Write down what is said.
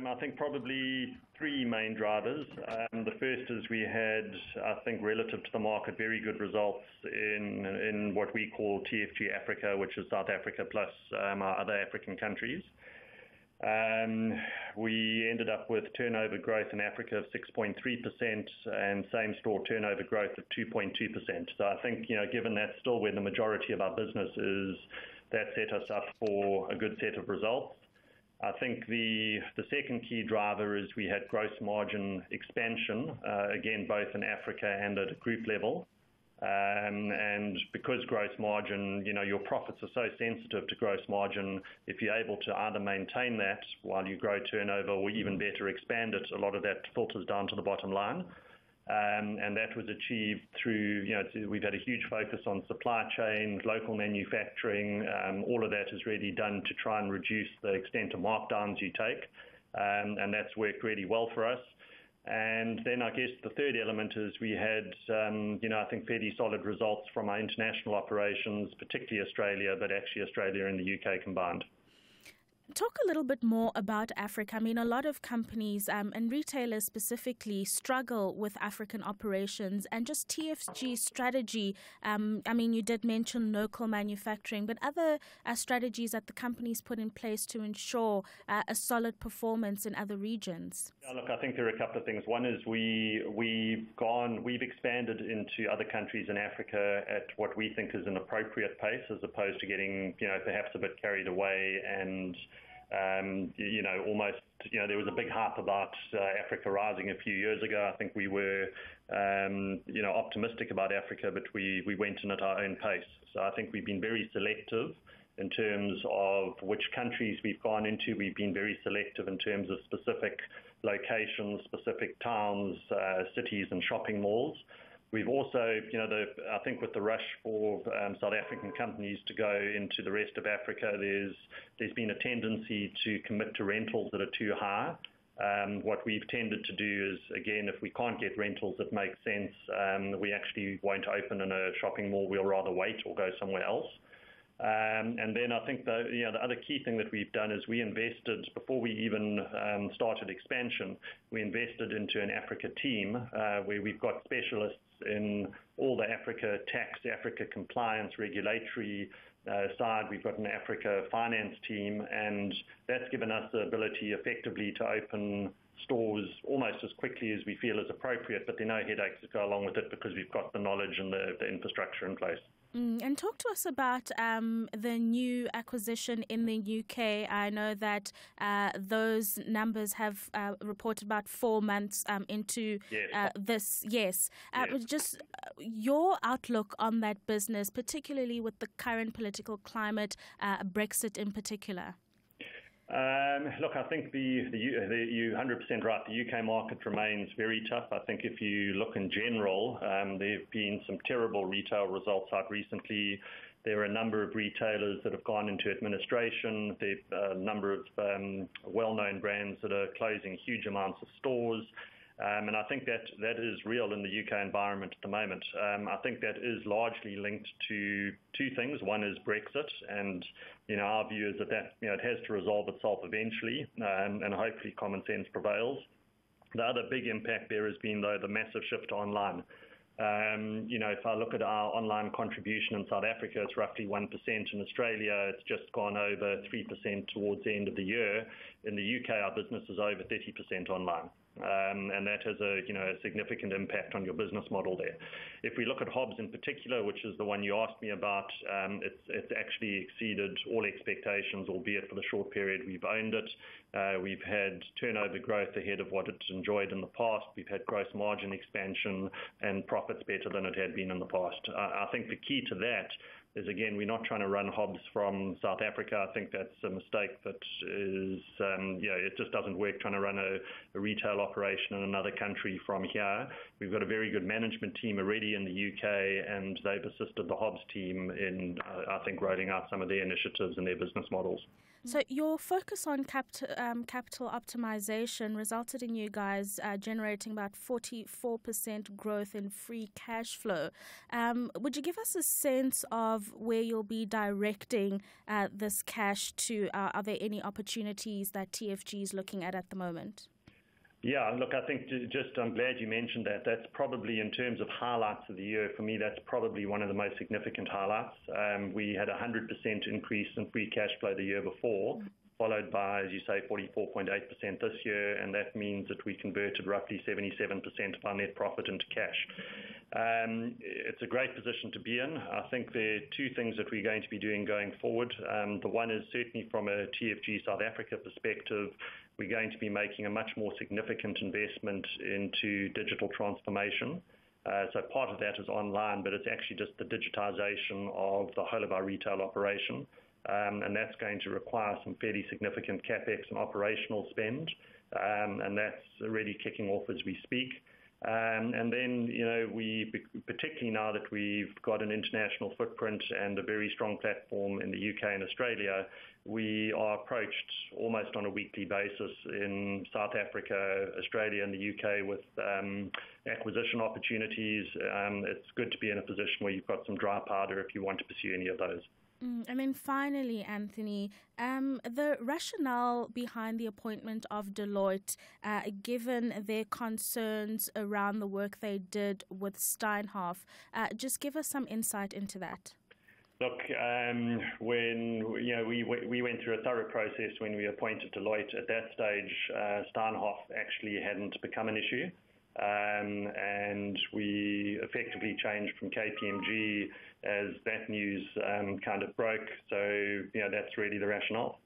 I think probably three main drivers. The first is we had, I think, relative to the market, very good results in what we call TFG Africa, which is South Africa plus our other African countries. We ended up with turnover growth in Africa of 6.3% and same-store turnover growth of 2.2%. So I think, given that's still where the majority of our business is, that set us up for a good set of results. I think the second key driver is we had gross margin expansion, again, both in Africa and at a group level. And because gross margin, your profits are so sensitive to gross margin, if you're able to either maintain that while you grow turnover or even better expand it, a lot of that filters down to the bottom line. And that was achieved through, we've had a huge focus on supply chain, local manufacturing. All of that is really done to try and reduce the extent of markdowns you take. And that's worked really well for us. And then I guess the third element is we had, I think fairly solid results from our international operations, particularly Australia, but actually Australia and the UK combined. Talk a little bit more about Africa. I mean, a lot of companies and retailers specifically struggle with African operations and just TFG strategy. I mean, you did mention local manufacturing, but other strategies that the companies put in place to ensure a solid performance in other regions. Yeah, look, I think there are a couple of things. One is we've expanded into other countries in Africa at what we think is an appropriate pace, as opposed to getting, perhaps a bit carried away and almost, there was a big hype about Africa rising a few years ago. I think we were, optimistic about Africa, but we went in at our own pace. So I think we've been very selective in terms of which countries we've gone into. We've been very selective in terms of specific locations, specific towns, cities and shopping malls. We've also, I think with the rush for South African companies to go into the rest of Africa, there's been a tendency to commit to rentals that are too high. What we've tended to do is, again, if we can't get rentals that make sense, we actually won't open in a shopping mall. We'll rather wait or go somewhere else. And then I think the other key thing that we've done is we invested, before we even started expansion, we invested into an Africa team where we've got specialists in all the Africa tax, Africa compliance, regulatory side. We've got an Africa finance team, and that's given us the ability effectively to open stores almost as quickly as we feel is appropriate, but there are no headaches that go along with it because we've got the knowledge and the infrastructure in place. And talk to us about the new acquisition in the UK. I know that those numbers have reported about 4 months into this. Yes. Just your outlook on that business, particularly with the current political climate, Brexit in particular. Look, I think you're 100% right. The UK market remains very tough. I think if you look in general, there have been some terrible retail results out recently. There are a number of retailers that have gone into administration. There are a number of well-known brands that are closing huge amounts of stores. And I think that is real in the UK environment at the moment. I think that is largely linked to two things. One is Brexit, and our view is that it has to resolve itself eventually, and hopefully common sense prevails. The other big impact there has been, though, the massive shift to online. If I look at our online contribution in South Africa, it's roughly 1%. In Australia, it's just gone over 3% towards the end of the year. In the UK, our business is over 30% online. And that has a significant impact on your business model there. If we look at Hobbs in particular, which is the one you asked me about, it's actually exceeded all expectations, albeit for the short period we've owned it. We've had turnover growth ahead of what it's enjoyed in the past. We've had gross margin expansion and profits better than it had been in the past. I think the key to that is, again, we're not trying to run Hobbs from South Africa. I think that's a mistake that is, it just doesn't work trying to run a retail operation in another country from here. We've got a very good management team already in the UK, and they've assisted the Hobbs team in, I think, rolling out some of their initiatives and their business models. So your focus on capital optimization resulted in you guys generating about 44% growth in free cash flow. Would you give us a sense of where you'll be directing this cash to? Are there any opportunities that TFG is looking at the moment? Yeah, look, I think I'm glad you mentioned that. That's probably, in terms of highlights of the year, for me, that's probably one of the most significant highlights. We had a 100% increase in free cash flow the year before, followed by, as you say, 44.8% this year, and that means that we converted roughly 77% of our net profit into cash. It's a great position to be in. I think there are two things that we're going to be doing going forward. The one is certainly from a TFG South Africa perspective, we're going to be making a much more significant investment into digital transformation. So part of that is online, but it's actually just the digitization of the whole of our retail operation. And that's going to require some fairly significant capex and operational spend. And that's already kicking off as we speak. And then, we, particularly now that we've got an international footprint and a very strong platform in the UK and Australia, we are approached almost on a weekly basis in South Africa, Australia and the UK with acquisition opportunities. It's good to be in a position where you've got some dry powder if you want to pursue any of those. And then finally, Anthony, the rationale behind the appointment of Deloitte, given their concerns around the work they did with Steinhoff, just give us some insight into that. Look, when we went through a thorough process when we appointed Deloitte. At that stage, Steinhoff actually hadn't become an issue. And we effectively changed from KPMG as that news kind of broke. So, that's really the rationale.